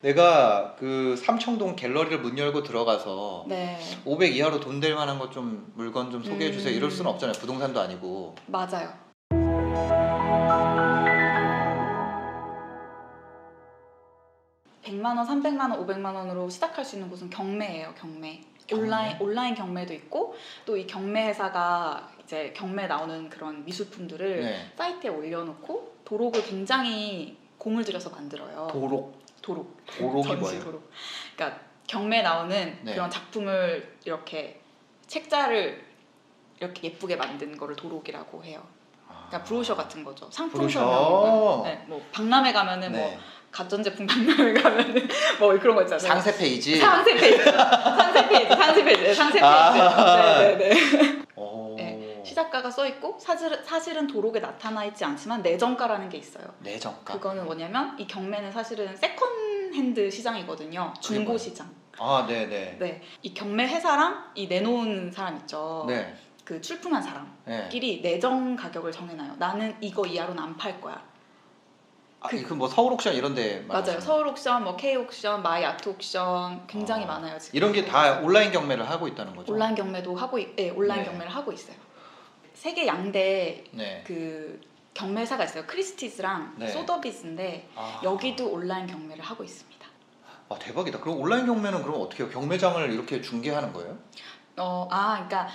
내가 그 삼청동 갤러리를 문 열고 들어가서 네, 500 이하로 돈 될 만한 것 좀 물건 좀 소개해 주세요. 이럴 수는 없잖아요. 부동산도 아니고. 맞아요. (100만 원) (300만 원) (500만 원으로 시작할 수 있는 곳은 경매예요. 경매. 온라인 경매도 있고, 또 이 경매 회사가 이제 경매 나오는 그런 미술품들을 네. 사이트에 올려놓고 도록을 굉장히 공을 들여서 만들어요. 도록. 도록이 전시 뭐예요? 도록. 그러니까 경매 나오는 네. 그런 작품을 이렇게 책자를 이렇게 예쁘게 만든 거를 도록이라고 해요. 그러니까 브로셔 같은 거죠. 상품 브로셔. 설명. 네, 뭐 박람회 가면은 네. 뭐 가전제품 박람회 가면은 뭐 그런 거 있잖아요. 상세 페이지. 상세 페이지. 네네네. 오. 네, 시작가가 써 있고 사실은 도록에 나타나 있지 않지만 내정가라는 게 있어요. 내정가. 그거는 뭐냐면 이 경매는 사실은 세컨핸드 시장이거든요. 중고 뭐예요? 시장. 아, 네네. 네, 이 경매 회사랑 이 내놓은 사람 있죠. 네. 그 출품한 사람끼리 네. 내정 가격을 정해놔요. 나는 이거 이하로는 안 팔 거야. 그 뭐 서울 옥션 이런 데 맞아요. 서울 옥션, 뭐 K 옥션, 마이 아트 옥션 굉장히 많아요 지금. 이런 게 다 온라인 경매를 하고 있다는 거죠? 온라인 경매도 하고 온라인 네. 경매를 하고 있어요. 세계 양대 네. 그 경매 회사가 있어요. 크리스티스랑 네. 소더비스인데 여기도 온라인 경매를 하고 있습니다. 와, 대박이다. 그럼 온라인 경매는 그럼 어떻게 해요? 경매장을 이렇게 중개하는 거예요? 그러니까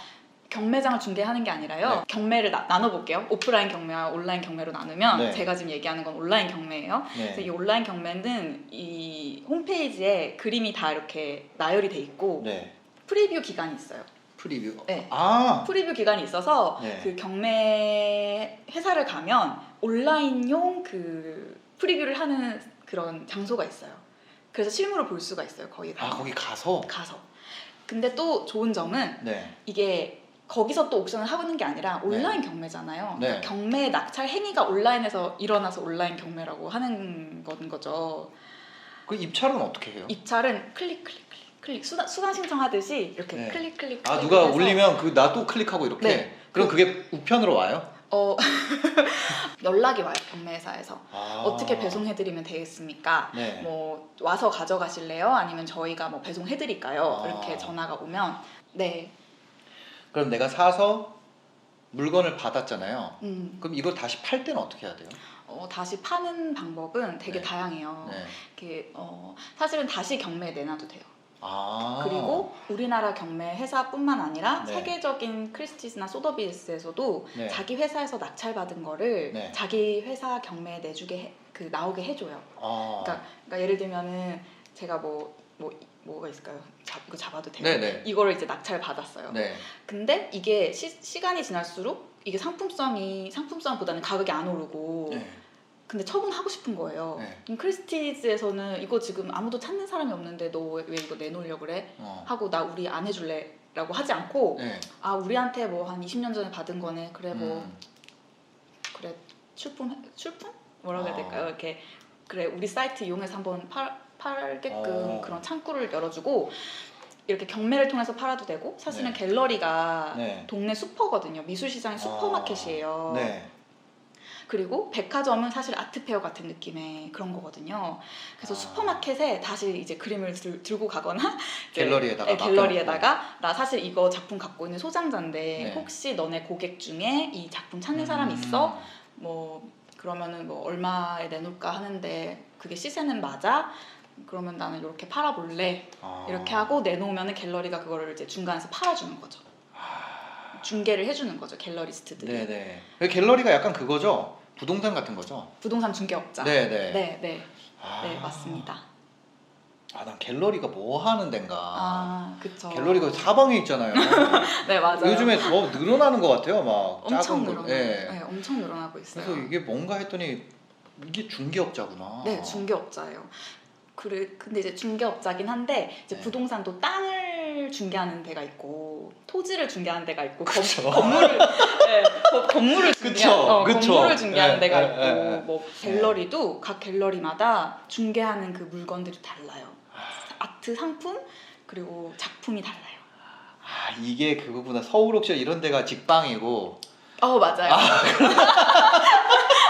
경매장을 중개하는 게 아니라요. 네. 경매를 나눠볼게요. 오프라인 경매와 온라인 경매로 나누면 네. 제가 지금 얘기하는 건 온라인 경매예요. 네. 그래서 이 온라인 경매는 이 홈페이지에 그림이 다 이렇게 나열이 돼 있고 네. 프리뷰 기간이 있어요. 프리뷰. 네. 아. 프리뷰 기간이 있어서 네. 그 경매 회사를 가면 온라인용 그 프리뷰를 하는 그런 장소가 있어요. 그래서 실물을 볼 수가 있어요. 거기 가서. 거기 가서. 근데 또 좋은 점은 네. 이게 거기서 또 옥션을 하고 있는 게 아니라 온라인 경매잖아요. 네. 그러니까 경매 낙찰 행위가 온라인에서 일어나서 온라인 경매라고 하는 거죠. 그 입찰은 어떻게 해요? 입찰은 클릭 수강 신청하듯이 이렇게 네. 클릭 아, 누가 해서 올리면 그 나 또 클릭하고 이렇게. 네. 그럼 그게 우편으로 와요? 연락이 와요. 경매회사에서. 아. 어떻게 배송해드리면 되겠습니까? 네. 뭐 와서 가져가실래요? 아니면 저희가 뭐 배송해드릴까요? 아. 이렇게 전화가 오면 네. 그럼 내가 사서 물건을 받았잖아요. 음. 그럼 이걸 다시 팔 때는 어떻게 해야 돼요? 다시 파는 방법은 되게 네. 다양해요. 네. 이렇게 사실은 다시 경매에 내놔도 돼요. 아. 그리고 우리나라 경매 회사뿐만 아니라 네. 세계적인 크리스티스나 소더비스에서도 네. 자기 회사에서 낙찰받은 거를 네. 자기 회사 경매에 내주게 나오게 해줘요. 아. 그러니까 예를 들면은 제가 뭐가 있을까요? 이거 잡아도 돼요? 네네. 이거를 이제 낙찰 받았어요. 네. 근데 이게 시간이 지날수록 이게 상품성보다는 가격이 안 오르고 네. 근데 처분하고 싶은 거예요. 네. 그럼 크리스티즈에서는 이거 지금 아무도 찾는 사람이 없는데 너 왜 이거 내놓으려고 그래? 하고 나 우리 안 해줄래? 라고 하지 않고 네. 우리한테 뭐 한 20년 전에 받은 거네. 그래 그래 출품? 뭐라고 해야 될까요? 이렇게 그래 우리 사이트 이용해서 한번 팔게끔 그런 창구를 열어주고 이렇게 경매를 통해서 팔아도 되고 사실은 네. 갤러리가 네. 동네 슈퍼거든요. 미술시장의 슈퍼마켓이에요. 네. 그리고 백화점은 사실 아트페어 같은 느낌의 그런 거거든요. 그래서 슈퍼마켓에 다시 이제 그림을 들고 가거나 갤러리에다가 나 사실 이거 작품 갖고 있는 소장자인데 네. 혹시 너네 고객 중에 이 작품 찾는 사람이 있어? 뭐 그러면은 뭐 얼마에 내놓을까 하는데 그게 시세는 맞아? 그러면 나는 이렇게 팔아볼래? 이렇게 하고 내놓으면 갤러리가 그거를 이제 중간에서 팔아주는 거죠. 중개를 해주는 거죠. 갤러리스트들이. 네네. 갤러리가 약간 그거죠? 부동산 같은 거죠? 부동산 중개업자. 네네. 네, 맞습니다. 난 갤러리가 뭐 하는 데인가. 그쵸. 갤러리가 사방에 있잖아요. 네, 맞아요. 요즘에 더 늘어나는 것 같아요. 막 엄청 작은 거. 엄청 늘어나고 있어요. 그래서 이게 뭔가 했더니 이게 중개업자구나. 네, 중개업자예요. 근데 이제 중개업자긴 한데 이제 네. 부동산도 땅을 중개하는 데가 있고 토지를 중개하는 데가 있고 그쵸. 건물을 중개하는 데가 있고 네. 뭐 갤러리도 각 갤러리마다 중개하는 그 물건들이 달라요. 아트 상품 그리고 작품이 달라요. 이게 그거구나. 서울 옥션 이런 데가 직방이고. 맞아요.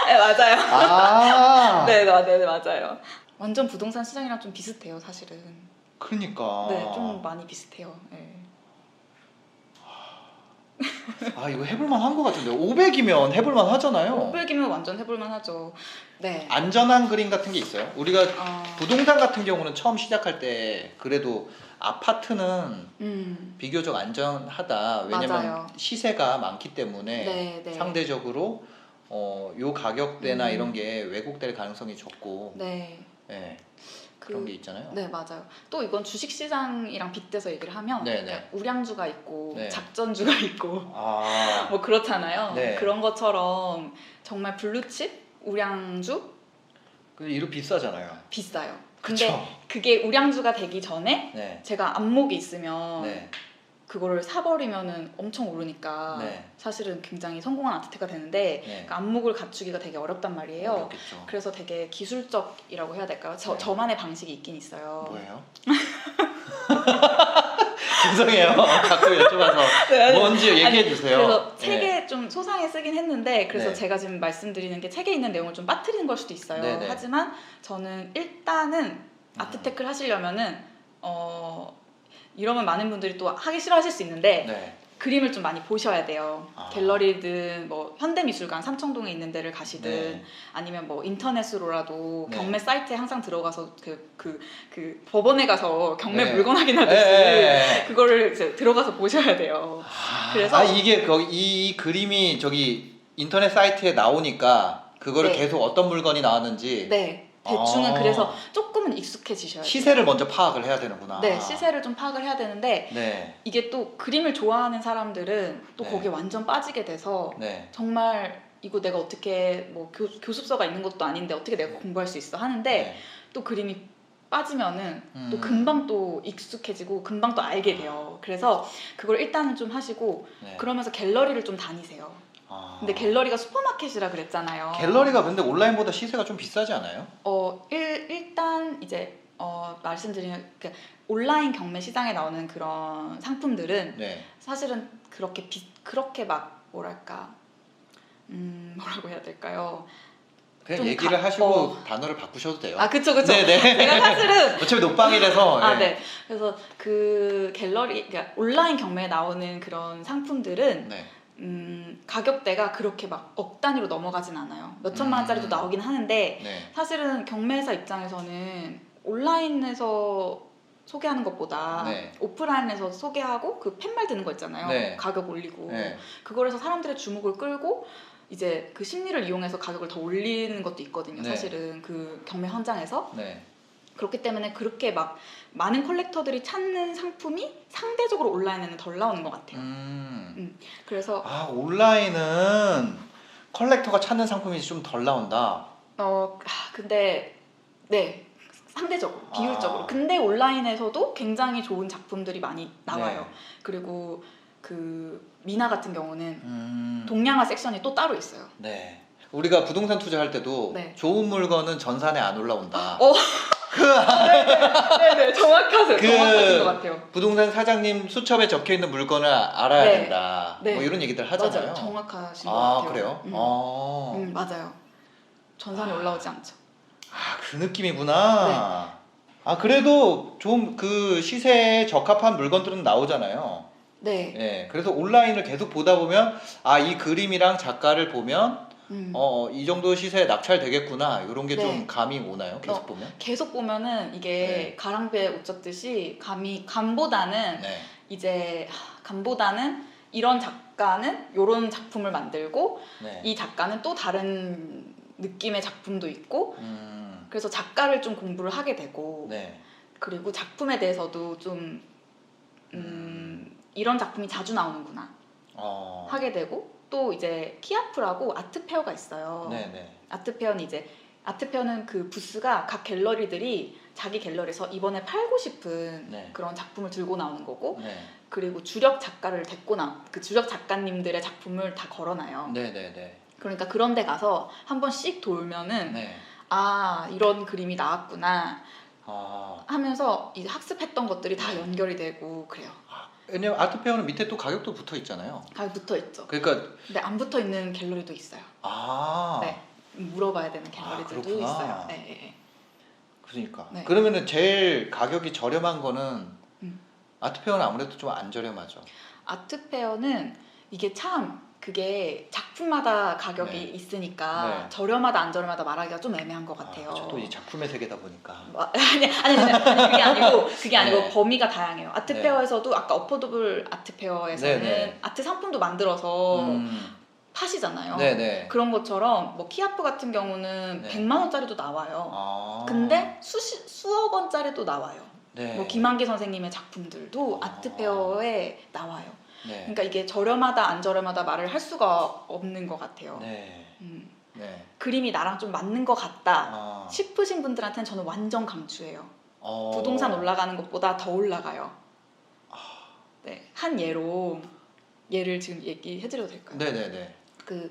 네, 맞아요. 아. 네, 맞아요. 완전 부동산 시장이랑 좀 비슷해요, 사실은. 그러니까. 네, 좀 많이 비슷해요. 네. 아 이거 해볼만 한 것 같은데 500이면 해볼만 하잖아요. 500이면 완전 해볼만 하죠. 네. 안전한 그림 같은 게 있어요? 우리가 어, 부동산 같은 경우는 처음 시작할 때 그래도 아파트는 비교적 안전하다. 왜냐면 맞아요. 시세가 많기 때문에 네, 네. 상대적으로 요 가격대나 음. 이런 게 왜곡될 가능성이 적고 네. 예, 그런 게 있잖아요. 네, 맞아요. 또 이건 주식시장이랑 빗대서 얘기를 하면 네, 네. 그러니까 우량주가 있고 네. 작전주가 있고 아, 뭐 그렇잖아요. 네. 그런 것처럼 정말 블루칩 우량주 그 이로 비싸잖아요. 비싸요. 근데 그쵸? 그게 우량주가 되기 전에 네. 제가 안목이 있으면 네. 그거를 사버리면은 엄청 오르니까 네. 사실은 굉장히 성공한 아트테크가 되는데 네. 그 안목을 갖추기가 되게 어렵단 말이에요. 어렵겠죠. 그래서 되게 기술적이라고 해야 될까요? 네. 저만의 방식이 있긴 있어요. 뭐예요? 죄송해요. 자꾸 여쭤봐서 네, 뭔지 얘기해 주세요. 그래서 네. 책에 좀 소상히 쓰긴 했는데 그래서 네. 제가 지금 말씀드리는 게 책에 있는 내용을 좀 빠뜨리는 걸 수도 있어요. 네네. 하지만 저는 일단은 아트테크를 하시려면은 이러면 많은 분들이 또 하기 싫어하실 수 있는데 네. 그림을 좀 많이 보셔야 돼요. 아. 갤러리든 뭐 현대미술관 삼청동에 있는 데를 가시든 네. 아니면 뭐 인터넷으로라도 네. 경매 사이트에 항상 들어가서 그 법원에 가서 경매 네. 물건 확인하듯이 네. 그거를 이제 들어가서 보셔야 돼요. 그래서 이게 거기 이 그림이 저기 인터넷 사이트에 나오니까 그거를 네. 계속 어떤 물건이 나왔는지 네, 대충은 아. 그래서 조금은 익숙해지셔야 돼요. 시세를 먼저 파악을 해야 되는구나. 네, 시세를 좀 파악을 해야 되는데 네. 이게 또 그림을 좋아하는 사람들은 또 네. 거기에 완전 빠지게 돼서 네. 정말 이거 내가 어떻게 뭐 교습서가 있는 것도 아닌데 어떻게 내가 공부할 수 있어 하는데 네. 또 그림이 빠지면은 또 음. 금방 또 익숙해지고 금방 또 알게 돼요. 그래서 그걸 일단은 좀 하시고 네. 그러면서 갤러리를 좀 다니세요. 아. 근데 갤러리가 슈퍼마켓이라 그랬잖아요. 갤러리가 근데 온라인보다 시세가 좀 비싸지 않아요? 일단 이제 말씀드리는 온라인 경매 시장에 나오는 그런 상품들은 네. 사실은 그렇게 막 뭐랄까 뭐라고 해야 될까요? 그냥 좀 얘기를 하시고 단어를 바꾸셔도 돼요. 아 그쵸. 네네. 제가 사실은 어차피 녹방이라서. 아, 예. 네. 그래서 그 갤러리, 그러니까 온라인 경매에 나오는 그런 상품들은 네. 가격대가 그렇게 막 억 단위로 넘어가진 않아요. 몇 천만 원짜리도 나오긴 하는데 네. 사실은 경매사 입장에서는 온라인에서 소개하는 것보다 네. 오프라인에서 소개하고 그 팻말 드는 거 있잖아요. 네. 가격 올리고 네. 그걸 해서 사람들의 주목을 끌고 이제 그 심리를 이용해서 가격을 더 올리는 것도 있거든요. 네. 사실은 그 경매 현장에서. 네. 그렇기 때문에 그렇게 막 많은 컬렉터들이 찾는 상품이 상대적으로 온라인에는 덜 나오는 것 같아요. 그래서 온라인은 컬렉터가 찾는 상품이 좀 덜 나온다. 근데 네 상대적으로 비율적으로. 아. 근데 온라인에서도 굉장히 좋은 작품들이 많이 나와요. 네. 그리고 그 미나 같은 경우는 동양화 섹션이 또 따로 있어요. 네. 우리가 부동산 투자할 때도 네. 좋은 물건은 전산에 안 올라온다. 네네 정확하세요. 그 정확하신 것 같아요. 부동산 사장님 수첩에 적혀 있는 물건을 알아야 네. 된다. 네. 뭐 이런 얘기들 하잖아요. 맞아요. 정확하신 것 같아요. 그래요? 맞아요. 전산에 올라오지 않죠. 그 느낌이구나. 그래도 좀 그 시세에 적합한 물건들은 나오잖아요. 네. 예. 그래서 온라인을 계속 보다 보면 이 그림이랑 작가를 보면 이 정도 시세에 낙찰되겠구나. 이런 게 좀 네. 감이 오나요? 계속 보면? 계속 보면은 이게 네. 가랑비에 옷 젖듯이 감보다는 네. 이제 감보다는 이런 작가는 이런 작품을 만들고 네. 이 작가는 또 다른 느낌의 작품도 있고 그래서 작가를 좀 공부를 하게 되고 네. 그리고 작품에 대해서도 좀 이런 작품이 자주 나오는구나 하게 되고 또 이제 키아프라고 아트페어가 있어요. 네네. 아트페어는 그 부스가 각 갤러리들이 자기 갤러리에서 이번에 팔고 싶은 네. 그런 작품을 들고 나오는 거고 네. 그리고 주력 작가를 데리고 그 주력 작가님들의 작품을 다 걸어놔요. 네네네. 그러니까 그런 데 가서 한 번씩 돌면은 네. 이런 그림이 나왔구나 아. 하면서 이제 학습했던 것들이 다 연결이 되고 그래요. 왜냐면 아트페어는 밑에 또 가격도 붙어 있잖아요. 가격 붙어 있죠. 그러니까 근데 안 붙어 있는 갤러리도 있어요. 네. 물어봐야 되는 갤러리들도 그렇구나. 있어요. 네. 그러니까. 네. 그러면은 제일 가격이 저렴한 거는 음. 아트페어는 아무래도 좀 안 저렴하죠. 아트페어는 이게 참 그게 작품마다 가격이 네. 있으니까 네. 저렴하다 안 저렴하다 말하기가 좀 애매한 것 같아요. 저도 이 작품의 세계다 보니까. 아니 그게 아니고 네. 범위가 다양해요. 아트페어에서도 아까 어포더블 아트페어에서는 네. 아트 상품도 만들어서 음. 파시잖아요. 네네. 그런 것처럼 뭐 키아프 같은 경우는 네. 100만 원짜리도 나와요. 아. 근데 수억 원짜리도 나와요. 네. 뭐 김한기 선생님의 작품들도 아트페어에 나와요. 네. 그러니까 이게 저렴하다 안 저렴하다 말을 할 수가 없는 것 같아요. 네. 네. 그림이 나랑 좀 맞는 것 같다 아. 싶으신 분들한테는 저는 완전 강추해요. 어. 부동산 올라가는 것보다 더 올라가요. 네, 한 예를 지금 얘기해드려도 될까요? 네네네. 그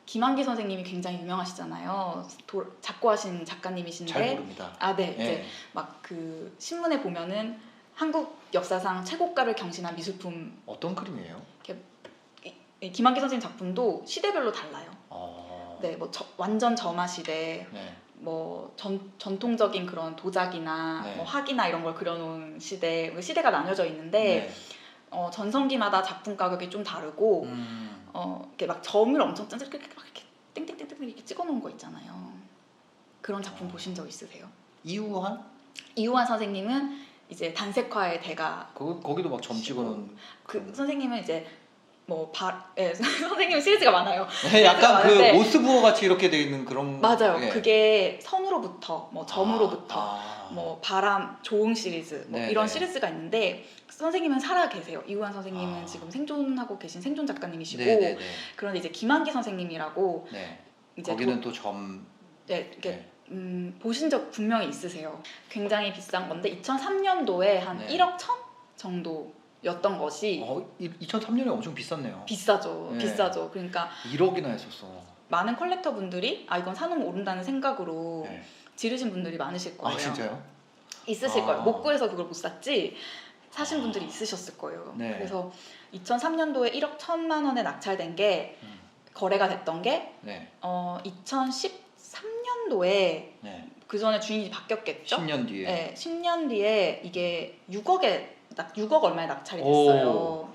김한기 선생님이 굉장히 유명하시잖아요. 작고하신 작가님이신데. 잘 모릅니다. 네, 네. 이제 막 그 신문에 보면은 한국 역사상 최고가를 경신한 미술품. 어떤 그림이에요? 이 김한기 선생님 작품도 시대별로 달라요. 네, 뭐 완전 점화 시대, 네. 뭐 전통적인 그런 도자기나 네. 뭐 화기나 이런 걸 그려놓은 시대가 나뉘어져 있는데 전성기마다 작품 가격이 좀 다르고 이렇게 막 점을 엄청 이렇게 막 이렇게 땡땡땡땡 이렇게 찍어놓은 거 있잖아요. 그런 작품 보신 적 있으세요? 이우환 선생님은 이제 단색화의 대가. 거기도 막 점 찍어놓은. 그 선생님은 이제 선생님 시리즈가 많아요. 네, 약간 많은데, 그 모스부어 같이 이렇게 돼 있는 그런. 맞아요. 예. 그게 선으로부터 뭐 점으로부터 뭐 바람 조응 시리즈 뭐 네, 이런 네. 시리즈가 있는데 선생님은 살아 계세요. 이우환 선생님은 아. 지금 생존하고 계신 생존 작가님이시고 네네네. 그런데 이제 김한기 선생님이라고 네. 이제 거기는 또 점. 네, 이렇게 네. 보신 적 분명히 있으세요. 굉장히 비싼 건데 2003년도에 한 네. 1억 1천 정도였던 것이 2003년에 엄청 비쌌네요. 비싸죠. 네. 비싸죠. 그러니까 1억이나 했었어. 많은 컬렉터 분들이 이건 사놓으면 오른다는 생각으로 네. 지르신 분들이 많으실 거예요. 진짜요? 있으실 아. 거예요. 못 구해서 그걸 못 샀지 사신 분들이 있으셨을 거예요. 네. 그래서 2003년도에 1억 1천만 원에 낙찰된 게 거래가 됐던 게 네. 2013년도에 네. 그 전에 주인이 바뀌었겠죠? 10년 뒤에. 네, 10년 뒤에 이게 6억 얼마에 낙찰이 됐어요.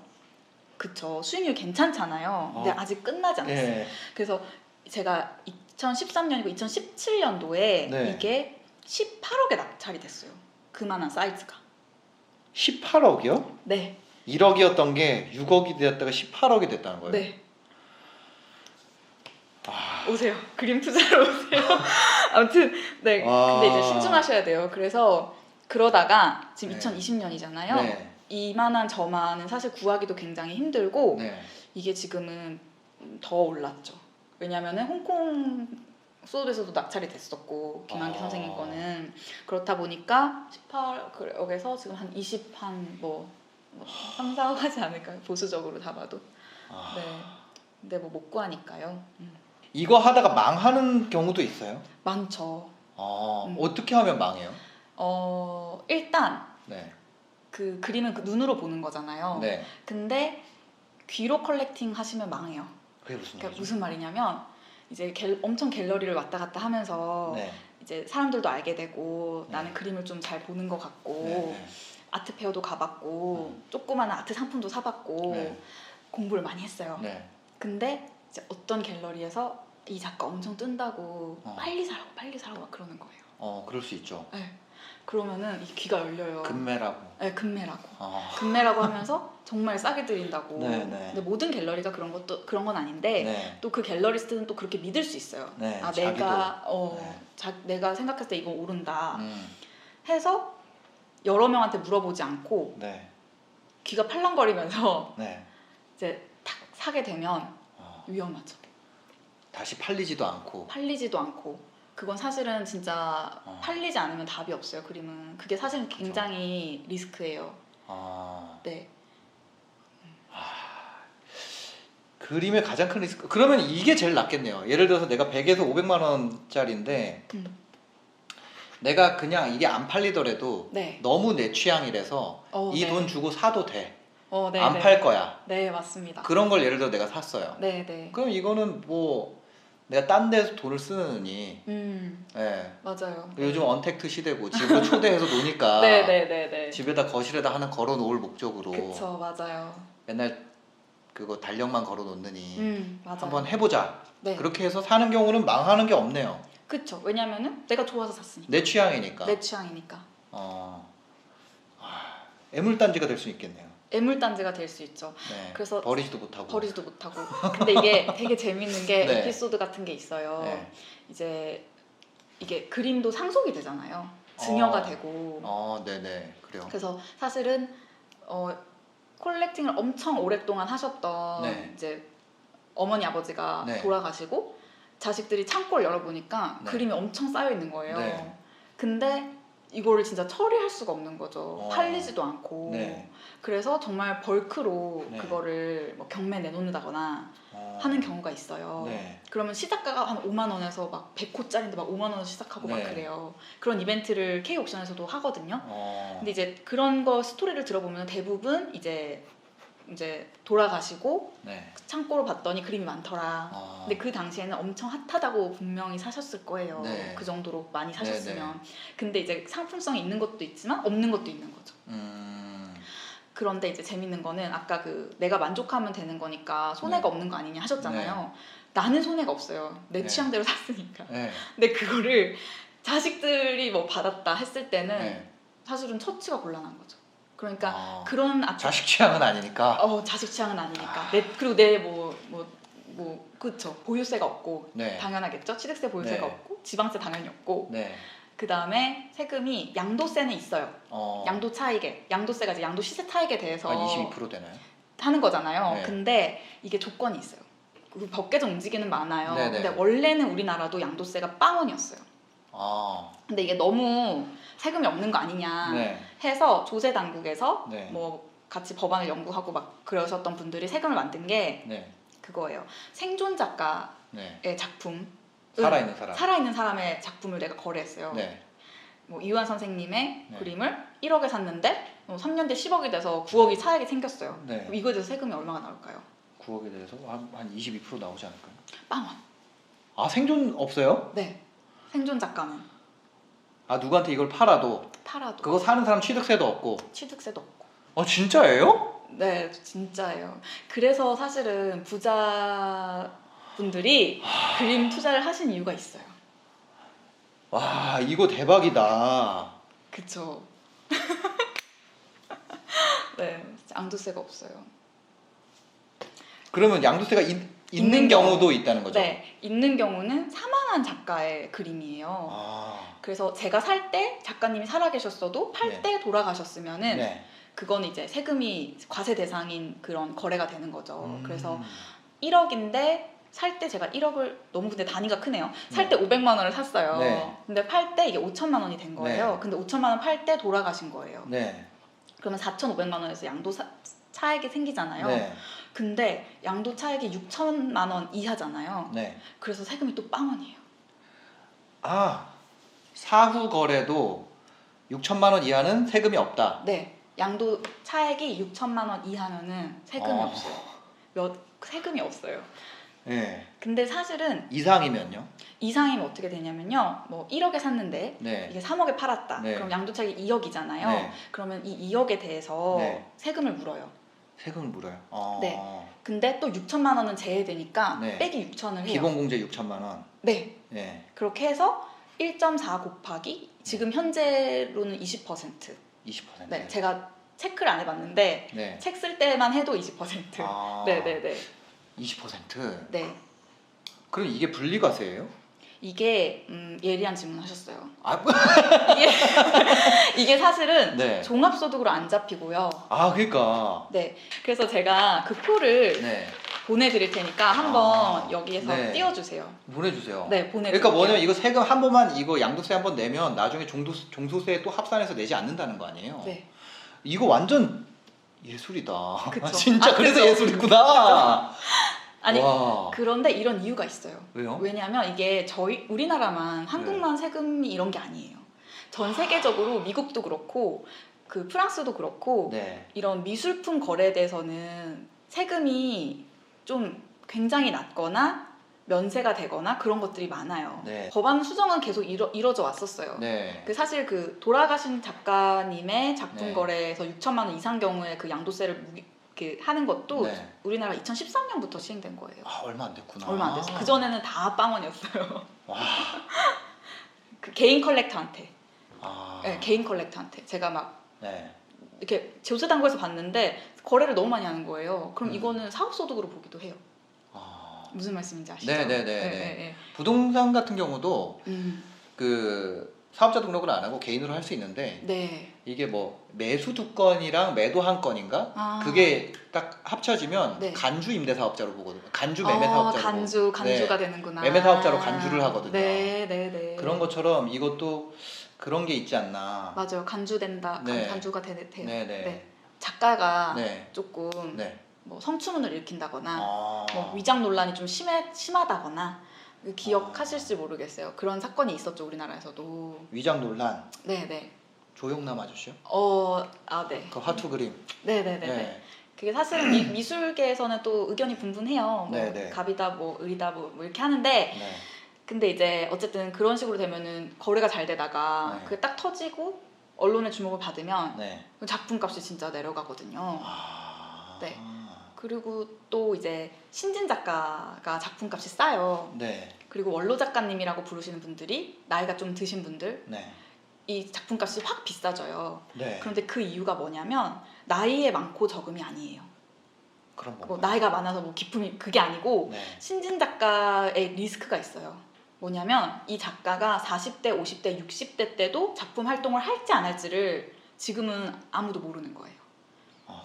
그쵸. 수익률 괜찮잖아요. 근데 아직 끝나지 않았어요. 네. 그래서 제가 2013년이고 2017년도에 네. 이게 18억에 낙찰이 됐어요. 그만한 사이즈가. 18억이요? 네. 1억이었던 게 6억이 되었다가 18억이 됐다는 거예요? 네. 오세요. 그림 투자로 오세요. 아무튼 네. 근데 이제 신중하셔야 돼요. 그래서 그러다가 지금 네. 2020년이잖아요. 네. 이만한 점화는 사실 구하기도 굉장히 힘들고 네. 이게 지금은 더 올랐죠. 왜냐면은 홍콩 소드에서도 낙찰이 됐었고 김한기 선생님 거는 그렇다 보니까 18억에서 지금 한 20뭐 3, 4억 하지 않을까요? 보수적으로 다 봐도. 네. 근데 뭐 못 구하니까요. 이거 하다가 망하는 경우도 있어요? 많죠. 어떻게 하면 망해요? 일단 네. 그 그림은 그 눈으로 보는 거잖아요. 네. 근데 귀로 컬렉팅 하시면 망해요. 그게 무슨 그러니까 말이죠? 무슨 말이냐면 이제 엄청 갤러리를 왔다 갔다 하면서 네. 이제 사람들도 알게 되고 네. 나는 그림을 좀 잘 보는 것 같고 네. 아트 페어도 가봤고 조그마한 아트 상품도 사봤고 네. 공부를 많이 했어요. 네. 근데 이제 어떤 갤러리에서 이 작가 엄청 뜬다고 빨리 사라고 막 그러는 거예요. 그럴 수 있죠. 네. 그러면은 이 귀가 열려요. 금매라고. 네, 금매라고. 금매라고 하면서 정말 싸게 드린다고. 네, 네. 근데 모든 갤러리가 그런 건 아닌데 네. 또 그 갤러리스트는 또 그렇게 믿을 수 있어요. 네, 내가 생각했을 때 이건 오른다 음. 해서 여러 명한테 물어보지 않고 네. 귀가 팔랑거리면서 네. 이제 탁 사게 되면 위험하죠. 다시 팔리지도 않고. 팔리지도 않고 그건 사실은 진짜 팔리지 않으면 답이 없어요. 그림은 그게 사실은 굉장히 리스크예요. 네. 그림의 가장 큰 리스크. 그러면 이게 제일 낫겠네요. 예를 들어서 내가 100에서 500만 원짜리인데 내가 그냥 이게 안 팔리더라도 네. 너무 내 취향이라서 이 네. 돈 주고 사도 돼. 네, 안 팔 거야. 네, 맞습니다. 그런 걸 예를 들어 내가 샀어요. 네, 네. 그럼 이거는 뭐 내가 딴 데서 돈을 쓰느니. 예. 맞아요. 요즘 언택트 시대고 집으로 초대해서 노니까 네네네네. 집에다 거실에다 하나 걸어 놓을 목적으로 그쵸, 맞아요. 맨날 그거 달력만 걸어 놓느니 맞아요. 한번 해보자. 네. 그렇게 해서 사는 경우는 망하는 게 없네요. 그쵸. 왜냐면은 내가 좋아서 샀으니까. 내 취향이니까. 내 취향이니까. 애물단지가 될 수 있겠네요. 애물단지가 될 수 있죠. 네. 그래서 버리지도 못하고. 근데 이게 되게 재밌는 게 네. 에피소드 같은 게 있어요. 네. 이제 이게 그림도 상속이 되잖아요. 증여가 되고. 네네. 그래요. 그래서 사실은 콜렉팅을 엄청 오랫동안 하셨던 네. 이제 어머니 아버지가 네. 돌아가시고 자식들이 창고를 열어보니까 네. 그림이 엄청 쌓여 있는 거예요. 네. 근데 이거를 진짜 처리할 수가 없는 거죠. 팔리지도 않고. 네. 그래서 정말 벌크로 네. 그거를 뭐 경매 내놓는다거나 하는 경우가 있어요. 네. 그러면 시작가가 한 5만 원에서 막 100호짜리인데 막 5만 원에서 시작하고 막 네. 그래요. 그런 이벤트를 K옥션에서도 하거든요. 어. 근데 이제 그런 거 스토리를 들어보면 대부분 이제 돌아가시고 네. 창고로 봤더니 그림이 많더라. 아. 근데 그 당시에는 엄청 핫하다고 분명히 사셨을 거예요. 네. 그 정도로 많이 사셨으면. 네, 근데 이제 상품성이 있는 것도 있지만 없는 것도 있는 거죠. 그런데 이제 재밌는 거는 아까 그 내가 만족하면 되는 거니까 손해가 네. 없는 거 아니냐 하셨잖아요. 나는 손해가 없어요. 내 네. 취향대로 샀으니까. 네. 근데 그거를 자식들이 뭐 받았다 했을 때는 네. 사실은 처치가 곤란한 거죠. 그러니까 아. 그런 자식 취향은 아니니까. 자식 취향은 아니니까. 그리고 내 그쵸. 보유세가 없고 네. 당연하겠죠. 취득세 보유세가 네. 없고 지방세 당연히 없고. 네. 그 다음에 세금이 양도세는 있어요. 양도 차익에 양도세가 이제 양도 시세 차익에 대해서 한 22% 되나요? 하는 거잖아요. 네. 근데 이게 조건이 있어요. 그 법 개정 움직이는 많아요. 네네. 근데 원래는 우리나라도 양도세가 0원이었어요. 근데 이게 너무 세금이 없는 거 아니냐 네. 해서 조세 당국에서 네. 뭐 같이 법안을 연구하고 막 그러셨던 분들이 세금을 만든 게 네. 그거예요. 생존 작가의 네. 작품, 살아있는 사람. 살아있는 사람의 작품을 내가 거래했어요. 네. 뭐 이완 선생님의 네. 그림을 1억에 샀는데 3년 뒤 10억이 돼서 9억이 차익이 생겼어요. 네. 그럼 이거에 대해서 세금이 얼마가 나올까요? 9억에 대해서 한 22% 나오지 않을까요? 0원. 생존 없어요? 네. 생존 작가는 누구한테 이걸 팔아도 팔아도 그거 사는 사람 취득세도 없고. 취득세도 없고. 진짜예요? 네, 진짜예요. 그래서 사실은 부자분들이 그림 투자를 하신 이유가 있어요. 와, 이거 대박이다. 그쵸. 네, 양도세가 없어요. 그러면 양도세가 있는 경우도 있다는 거죠? 네, 있는 경우는 사망한 작가의 그림이에요. 그래서 제가 살 때 작가님이 살아계셨어도 팔 때 돌아가셨으면은 네. 그건 이제 세금이 과세 대상인 그런 거래가 되는 거죠. 그래서 1억인데 살 때 제가 1억을 너무 근데 단위가 크네요. 살 때 500만 원을 샀어요. 네. 근데 팔 때 이게 5천만 원이 된 거예요. 네. 근데 5천만 원 팔 때 돌아가신 거예요. 네. 그러면 4,500만 원에서 양도 차익이 생기잖아요. 네. 근데 양도 차익이 6천만 원 이하잖아요. 네. 그래서 세금이 또 0원이에요. 사후 거래도 6천만 원 이하는 세금이 없다. 네. 양도 차액이 6천만 원 이하면은 세금이 없어요. 세금이 없어요. 네. 근데 사실은 이상이면요? 이상이면 어떻게 되냐면요. 뭐 1억에 샀는데 네. 이게 3억에 팔았다. 네. 그럼 양도 차익이 2억이잖아요. 네. 그러면 이 2억에 대해서 네. 세금을 물어요. 세금을 물어요. 네. 근데 또 6천만 원은 제외되니까 네. 빼기 6천을 해요. 기본공제 6천만 원. 네. 네. 그렇게 해서 1.4 곱하기 지금 현재로는 20%. 20%. 네. 제가 체크를 안 해봤는데 네. 책 쓸 때만 해도 20%. 네네네. 20%. 네. 그럼 이게 분리과세예요? 이게 예리한 질문 하셨어요. 아, 이게 사실은 네. 종합소득으로 안 잡히고요. 그러니까. 네. 그래서 제가 그 표를 네. 보내드릴 테니까 한번 여기에서 네. 띄워주세요. 보내주세요. 네, 보내드릴게요. 그러니까 뭐냐면 이거 세금 한 번만 이거 양도세 한 번 내면 나중에 종소세 또 합산해서 내지 않는다는 거 아니에요? 네. 이거 완전 예술이다. 그쵸. 진짜 그래서 그죠? 예술이구나. 아니 와. 그런데 이런 이유가 있어요. 왜요? 왜냐하면 이게 우리나라만 한국만 세금이 이런 게 아니에요. 전 세계적으로 미국도 그렇고 그 프랑스도 그렇고 네. 이런 미술품 거래에 대해서는 세금이 좀 굉장히 낮거나 면세가 되거나 그런 것들이 많아요. 네. 법안 수정은 계속 이뤄져 왔었어요. 네. 그 사실 그 돌아가신 작가님의 작품 네. 거래에서 6천만 원 이상 경우에 그 양도세를 하는 것도 네. 우리나라 2013년부터 시행된 거예요. 아, 얼마 안 됐구나. 얼마 안 됐어요. 그 전에는 다 빵원이었어요. 와. 그 개인 컬렉터한테. 아. 네, 개인 컬렉터한테. 제가 막 네. 이렇게 조세당국에서 봤는데 거래를 너무 많이 하는 거예요. 그럼 이거는 사업소득으로 보기도 해요. 무슨 말씀인지 아시죠? 네네네. 부동산 같은 경우도 그 사업자 등록을 안 하고 개인으로 할 수 있는데 네. 이게 뭐 매수 2건이랑 매도 1건인가? 그게 딱 합쳐지면 네. 간주 임대사업자로 보거든요. 간주 매매사업자로. 간주가 네. 되는구나. 매매사업자로 간주를 하거든요. 네. 그런 것처럼 이것도 그런 게 있지 않나. 맞아요. 간주된다. 네. 간주가 돼요. 네. 작가가 네. 조금 네. 뭐 성추문을 일으킨다거나 아. 뭐 위장 논란이 좀 심하다거나 기억하실지 모르겠어요. 그런 사건이 있었죠. 우리나라에서도. 위장 논란. 네네. 조용남 아저씨요? 네. 그 화투 그림. 네네네. 네. 그게 사실은 미술계에서는 또 의견이 분분해요. 뭐 네네. 갑이다, 뭐 을이다, 뭐 이렇게 하는데 네. 근데 이제 어쨌든 그런 식으로 되면은 거래가 잘 되다가 네. 그게 딱 터지고 언론의 주목을 받으면 네. 작품값이 진짜 내려가거든요. 아. 네. 그리고 또 이제 신진 작가가 작품값이 싸요. 네. 그리고 원로 작가님이라고 부르시는 분들이 나이가 좀 드신 분들 네. 이 작품값이 확 비싸져요. 네. 그런데 그 이유가 뭐냐면 나이에 많고 적음이 아니에요. 그런 거. 뭐 나이가 많아서 뭐 기품이 그게 아니고 네. 신진 작가의 리스크가 있어요. 뭐냐면 이 작가가 40대, 50대, 60대 때도 작품 활동을 할지 안 할지를 지금은 아무도 모르는 거예요.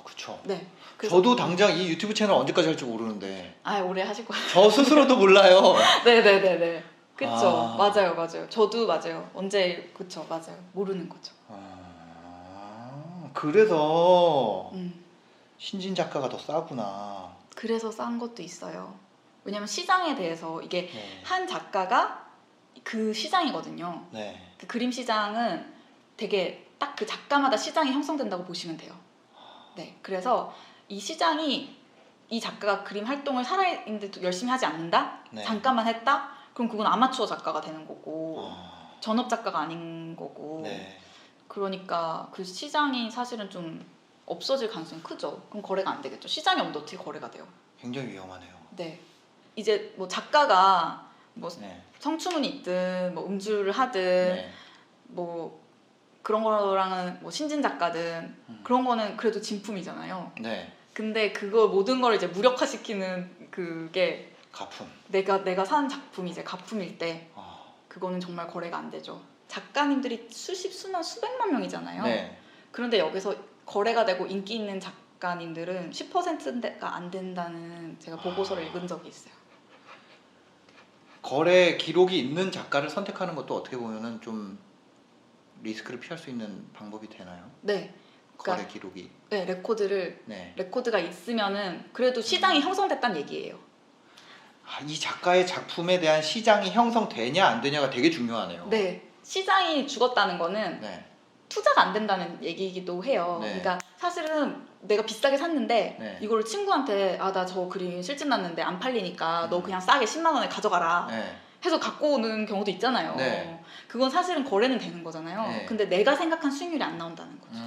그쵸. 네. 저도 당장 이 유튜브 채널 언제까지 할지 모르는데. 오래 하실 거예요. 저 스스로도 몰라요. 네네네네. 그쵸. 아. 맞아요. 저도 맞아요. 언제, 그쵸. 맞아요. 모르는 거죠. 그래서 신진 작가가 더 싸구나. 그래서 싼 것도 있어요. 왜냐면 시장에 대해서 이게 네. 한 작가가 그 시장이거든요. 네. 그 그림 시장은 되게 딱 그 작가마다 시장이 형성된다고 보시면 돼요. 네. 그래서 이 시장이 이 작가가 그림 활동을 살아있는데 열심히 하지 않는다? 네. 잠깐만 했다? 그럼 그건 아마추어 작가가 되는 거고 전업 작가가 아닌 거고 네. 그러니까 그 시장이 사실은 좀 없어질 가능성이 크죠. 그럼 거래가 안 되겠죠. 시장이 없는데 어떻게 거래가 돼요? 굉장히 위험하네요. 네. 이제 뭐 작가가 뭐 네. 성추문이 있든 뭐 음주를 하든 네. 뭐 그런 거랑은 뭐 신진 작가든 그런 거는 그래도 진품이잖아요. 네. 근데 그거 모든 걸 이제 무력화시키는 그게 가품. 내가 산 작품이 이제 가품일 때 그거는 정말 거래가 안 되죠. 작가님들이 수백만 명이잖아요. 네. 그런데 여기서 거래가 되고 인기 있는 작가님들은 10%가 안 된다는 제가 보고서를 읽은 적이 있어요. 거래 기록이 있는 작가를 선택하는 것도 어떻게 보면은 좀 리스크를 피할 수 있는 방법이 되나요? 네. 거래 기록이. 네, 네. 레코드가 있으면은 그래도 시장이 형성됐다는 얘기예요. 이 작가의 작품에 대한 시장이 형성되냐 안 되냐가 되게 중요하네요. 네. 시장이 죽었다는 거는 네. 투자가 안 된다는 얘기이기도 해요. 네. 그러니까 사실은 내가 비싸게 샀는데 네. 이거를 친구한테 나 저 그림 실증 났는데 안 팔리니까 너 그냥 싸게 10만 원에 가져가라 네. 해서 갖고 오는 경우도 있잖아요. 네. 그건 사실은 거래는 되는 거잖아요. 네. 근데 내가 생각한 수익률이 안 나온다는 거죠.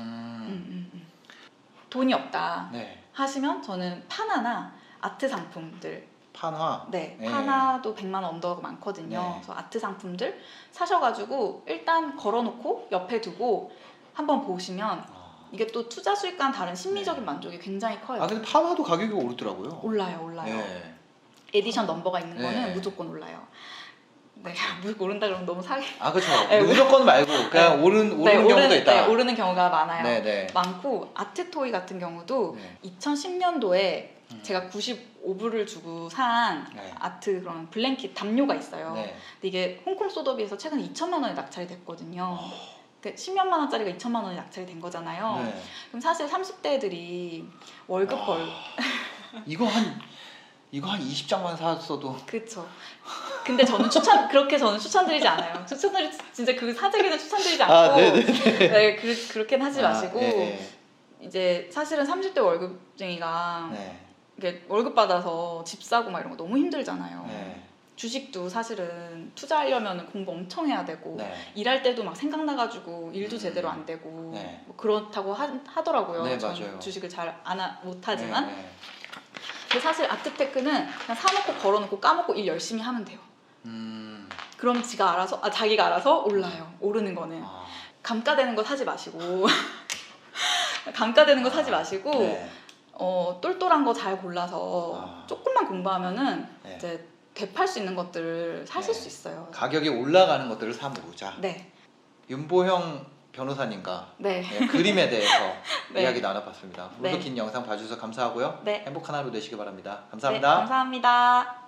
돈이 없다 네. 하시면 저는 판화나 아트 상품들 판화. 네, 네. 판화도 100만 원 언더가 많거든요. 네. 그래서 아트 상품들 사셔가지고 일단 걸어놓고 옆에 두고 한번 보시면 이게 또 투자 수익과는 다른 심리적인 만족이 굉장히 커요. 근데 판화도 가격이 오르더라고요. 올라요. 네. 에디션 넘버가 있는 거는 네. 무조건 올라요. 네, 무조건 오른다 그러면 너무 사기. 그렇죠. 네, 무조건 말고 그냥 오르는 경우도 있다. 네, 오르는 경우가 많아요. 네. 많고 아트토이 같은 경우도 네. 2010년도에 제가 95불을 주고 산 네. 아트 그런 블랭킷 담요가 있어요. 네. 근데 이게 홍콩 소더비에서 최근에 2천만 원에 낙찰이 됐거든요. 그 10몇만 원짜리가 2천만 원에 낙찰이 된 거잖아요. 네. 그럼 사실 30대들이 월급 벌 이거 한 20장만 샀어도. 그렇죠. 근데 저는 그렇게 저는 추천드리지 않아요. 진짜 그 사재기는 추천드리지 않고 네, 그렇게는 하지 마시고 네. 이제 사실은 30대 월급쟁이가 네. 이게 월급 받아서 집 사고 막 이런 거 너무 힘들잖아요. 네. 주식도 사실은 투자하려면 공부 엄청 해야 되고 네. 일할 때도 막 생각나가지고 일도 제대로 안 되고 네. 뭐 그렇다고 하더라고요. 네, 전 맞아요. 주식을 잘 못하지만 네, 네. 근데 사실 아트테크는 그냥 사놓고 걸어놓고 까먹고 일 열심히 하면 돼요. 그럼 자기가 알아서 올라요. 오르는 거는. 아. 감가되는 거 사지 마시고 감가되는 거 사지 마시고 네. 똘똘한 거 잘 골라서 조금만 공부하면은 네. 이제 되팔 수 있는 것들을 사실 네. 수 있어요. 가격이 올라가는 것들을 사 모으자. 네. 윤보형 변호사님과 네. 그림에 대해서 네. 이야기 나눠봤습니다. 오늘도 네. 긴 영상 봐주셔서 감사하고요. 네. 행복한 하루 되시기 바랍니다. 네, 감사합니다. 감사합니다.